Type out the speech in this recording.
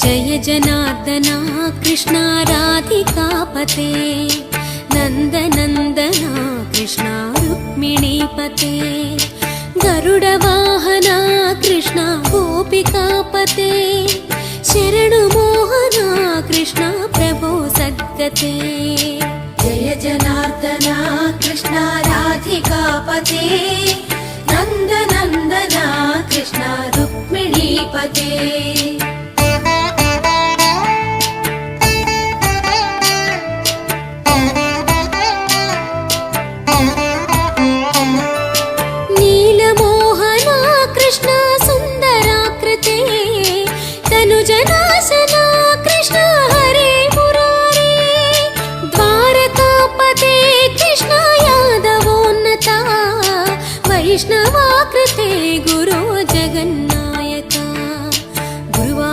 जय जनार्दना कृष्णा राधिकापते नन्दनन्दना कृष्णा रुक्मिणीपते गरुडवाहना कृष्णा गोपिकापते शरणुमोहना कृष्णा प्रभो सद्गते जय जनार्दना कृष्णा राधिकापते नन्दनन्दना कृष्णा रुक्मिणीपते